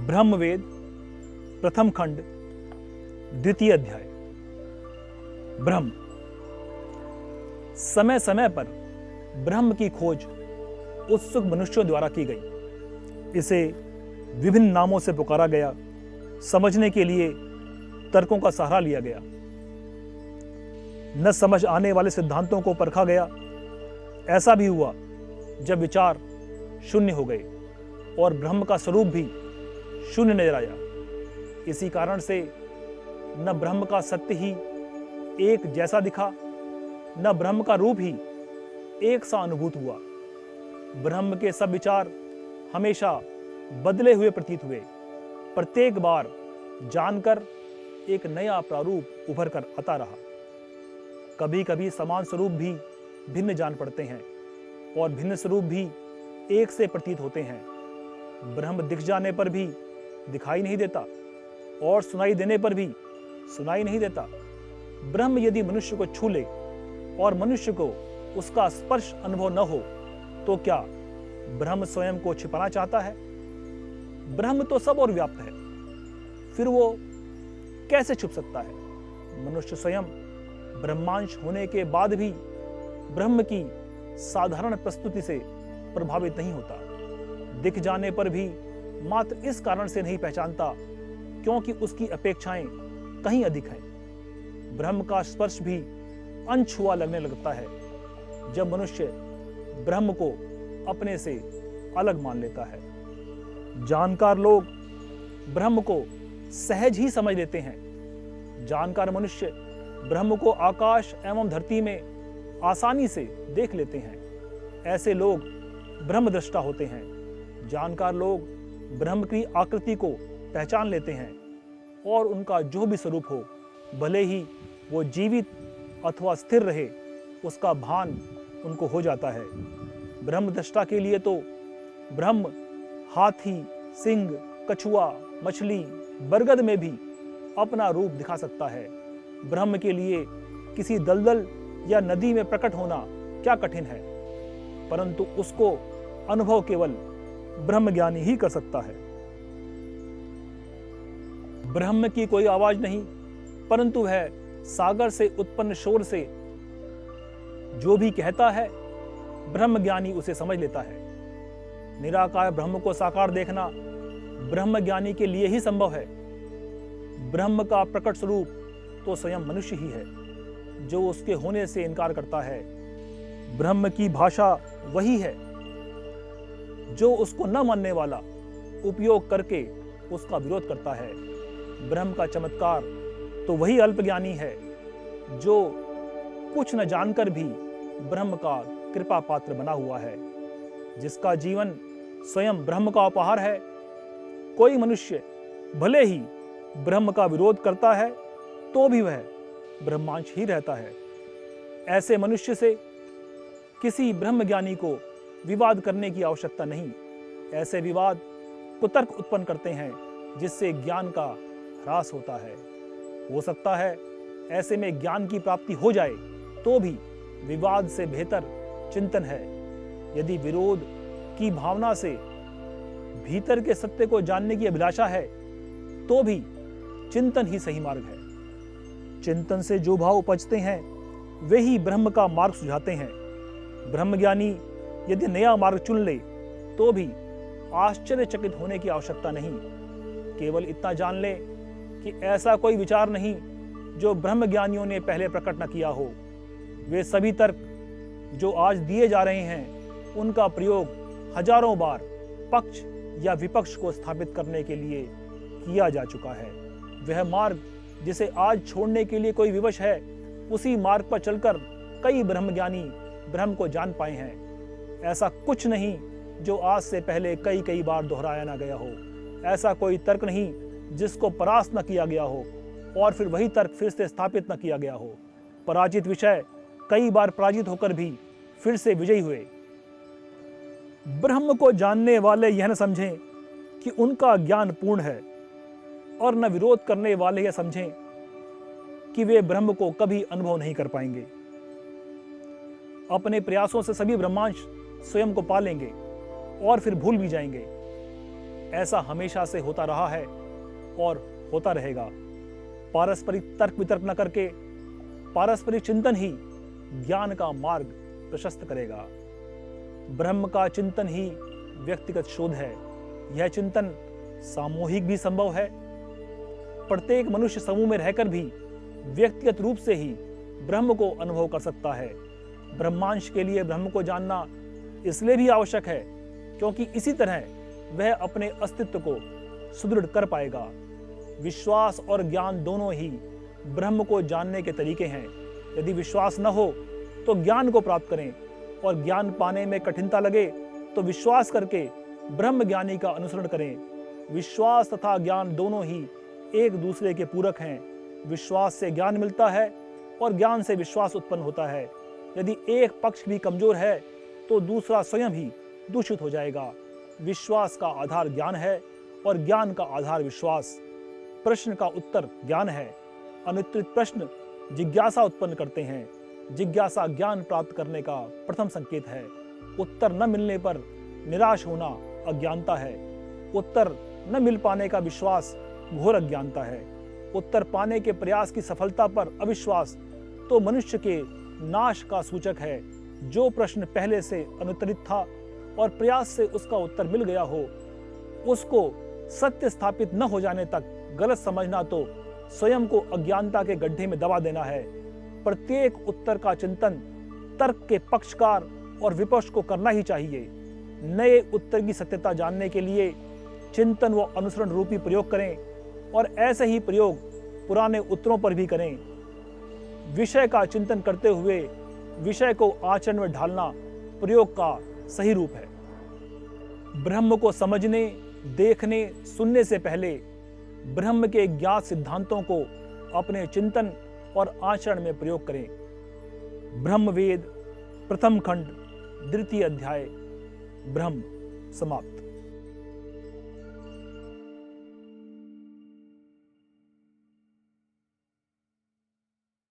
ब्रह्मवेद प्रथम खंड द्वितीय अध्याय। ब्रह्म। समय समय पर ब्रह्म की खोज उत्सुक मनुष्यों द्वारा की गई। इसे विभिन्न नामों से पुकारा गया। समझने के लिए तर्कों का सहारा लिया गया। न समझ आने वाले सिद्धांतों को परखा गया। ऐसा भी हुआ जब विचार शून्य हो गए और ब्रह्म का स्वरूप भी शून्य नजर आया। इसी कारण से न ब्रह्म का सत्य ही एक जैसा दिखा, न ब्रह्म का रूप ही एक सा अनुभूत हुआ। ब्रह्म के सब विचार हमेशा बदले हुए प्रतीत हुए। प्रत्येक बार जानकर एक नया प्रारूप उभर कर आता रहा। कभी कभी समान स्वरूप भी भिन्न जान पड़ते हैं और भिन्न स्वरूप भी एक से प्रतीत होते हैं। ब्रह्म दिख जाने पर भी दिखाई नहीं देता और सुनाई देने पर भी सुनाई नहीं देता। ब्रह्म यदि मनुष्य को छू ले और मनुष्य को उसका स्पर्श अनुभव न हो तो क्या ब्रह्म स्वयं को छिपाना चाहता है? ब्रह्म तो सब और व्याप्त है, फिर वो कैसे छुप सकता है? मनुष्य स्वयं ब्रह्मांश होने के बाद भी ब्रह्म की साधारण प्रस्तुति से प्रभावित नहीं होता। दिख जाने पर भी मात्र इस कारण से नहीं पहचानता क्योंकि उसकी अपेक्षाएं कहीं अधिक हैं। ब्रह्म का स्पर्श भी अनछुआ लगने लगता है जब मनुष्य ब्रह्म को अपने से अलग मान लेता है। जानकार लोग ब्रह्म को सहज ही समझ लेते हैं। जानकार मनुष्य ब्रह्म को आकाश एवं धरती में आसानी से देख लेते हैं। ऐसे लोग ब्रह्मदृष्टा होते हैं। जानकार लोग ब्रह्म की आकृति को पहचान लेते हैं और उनका जो भी स्वरूप हो, भले ही वो जीवित अथवा स्थिर रहे, उसका भान उनको हो जाता है। ब्रह्मदृष्टा के लिए तो ब्रह्म हाथी, सिंह, कछुआ, मछली, बरगद में भी अपना रूप दिखा सकता है। ब्रह्म के लिए किसी दलदल या नदी में प्रकट होना क्या कठिन है, परंतु उसको अनुभव केवल ब्रह्मज्ञानी ही कर सकता है। ब्रह्म की कोई आवाज नहीं, परंतु वह सागर से उत्पन्न शोर से जो भी कहता है, ब्रह्मज्ञानी उसे समझ लेता है। निराकार ब्रह्म को साकार देखना ब्रह्मज्ञानी के लिए ही संभव है। ब्रह्म का प्रकट स्वरूप तो स्वयं मनुष्य ही है जो उसके होने से इनकार करता है। ब्रह्म की भाषा वही है जो उसको न मानने वाला उपयोग करके उसका विरोध करता है। ब्रह्म का चमत्कार तो वही अल्पज्ञानी है जो कुछ न जानकर भी ब्रह्म का कृपा पात्र बना हुआ है, जिसका जीवन स्वयं ब्रह्म का उपहार है। कोई मनुष्य भले ही ब्रह्म का विरोध करता है तो भी वह ब्रह्मांश ही रहता है। ऐसे मनुष्य से किसी ब्रह्मज्ञानी को विवाद करने की आवश्यकता नहीं। ऐसे विवाद कुतर्क उत्पन्न करते हैं जिससे ज्ञान का ह्रास होता है। हो सकता है ऐसे में ज्ञान की प्राप्ति हो जाए तो भी विवाद से बेहतर चिंतन है। यदि विरोध की भावना से भीतर के सत्य को जानने की अभिलाषा है तो भी चिंतन ही सही मार्ग है। चिंतन से जो भाव उपजते हैं वे ही ब्रह्म का मार्ग सुझाते हैं। ब्रह्मज्ञानी यदि नया मार्ग चुन ले तो भी आश्चर्यचकित होने की आवश्यकता नहीं। केवल इतना जान ले कि ऐसा कोई विचार नहीं जो ब्रह्मज्ञानियों ने पहले प्रकट न किया हो। वे सभी तर्क जो आज दिए जा रहे हैं उनका प्रयोग हजारों बार पक्ष या विपक्ष को स्थापित करने के लिए किया जा चुका है। वह मार्ग जिसे आज छोड़ने के लिए कोई विवश है, उसी मार्ग पर चलकर कई ब्रह्मज्ञानी ब्रह्म को जान पाए हैं। ऐसा कुछ नहीं जो आज से पहले कई बार दोहराया ना गया हो। ऐसा कोई तर्क नहीं जिसको परास्त न किया गया हो और फिर वही तर्क फिर से स्थापित न किया गया हो। पराजित विषय कई बार पराजित होकर भी फिर से विजयी हुए। ब्रह्म को जानने वाले यह न समझें कि उनका ज्ञान पूर्ण है और न विरोध करने वाले यह समझें कि वे ब्रह्म को कभी अनुभव नहीं कर पाएंगे। अपने प्रयासों से सभी ब्रह्मांश स्वयं को पा लेंगे और फिर भूल भी जाएंगे। ऐसा हमेशा से होता रहा है और होता रहेगा। पारस्परिक तर्क वितर्क न करके पारस्परिक चिंतन ही ज्ञान का मार्ग प्रशस्त करेगा। ब्रह्म का चिंतन ही व्यक्तिगत शोध है। यह चिंतन सामूहिक भी संभव है। प्रत्येक मनुष्य समूह में रहकर भी व्यक्तिगत रूप से ही ब्रह्म को अनुभव कर सकता है। ब्रह्मांश के लिए ब्रह्म को जानना इसलिए भी आवश्यक है क्योंकि इसी तरह वह अपने अस्तित्व को सुदृढ़ कर पाएगा। विश्वास और ज्ञान दोनों ही ब्रह्म को जानने के तरीके हैं। यदि विश्वास न हो तो ज्ञान को प्राप्त करें, और ज्ञान पाने में कठिनता लगे तो विश्वास करके ब्रह्म ज्ञानी का अनुसरण करें। विश्वास तथा ज्ञान दोनों ही एक दूसरे के पूरक हैं। विश्वास से ज्ञान मिलता है और ज्ञान से विश्वास उत्पन्न होता है। यदि एक पक्ष भी कमजोर है तो दूसरा स्वयं ही दूषित हो जाएगा। विश्वास का आधार ज्ञान है और ज्ञान का आधार विश्वास। प्रश्न का उत्तर ज्ञान है। अनुत्तरित प्रश्न जिज्ञासा उत्पन्न करते हैं। जिज्ञासा ज्ञान प्राप्त करने का प्रथम संकेत है। उत्तर न मिलने पर निराश होना अज्ञानता है। उत्तर न मिल पाने का विश्वास घोर अज्ञानता है। उत्तर पाने के प्रयास की सफलता पर अविश्वास तो मनुष्य के नाश का सूचक है। जो प्रश्न पहले से अनुत्तरित था और प्रयास से उसका उत्तर मिल गया हो, उसको सत्य स्थापित न हो जाने तक गलत समझना तो स्वयं को अज्ञानता के गड्ढे में दबा देना है। प्रत्येक उत्तर का चिंतन तर्क के पक्षकार और विपक्ष को करना ही चाहिए। नए उत्तर की सत्यता जानने के लिए चिंतन व अनुसरण रूपी प्रयोग करें, और ऐसे ही प्रयोग पुराने उत्तरों पर भी करें। विषय का चिंतन करते हुए विषय को आचरण में ढालना प्रयोग का सही रूप है। ब्रह्म को समझने, देखने, सुनने से पहले ब्रह्म के ज्ञात सिद्धांतों को अपने चिंतन और आचरण में प्रयोग करें। ब्रह्मवेद प्रथम खंड द्वितीय अध्याय ब्रह्म समाप्त।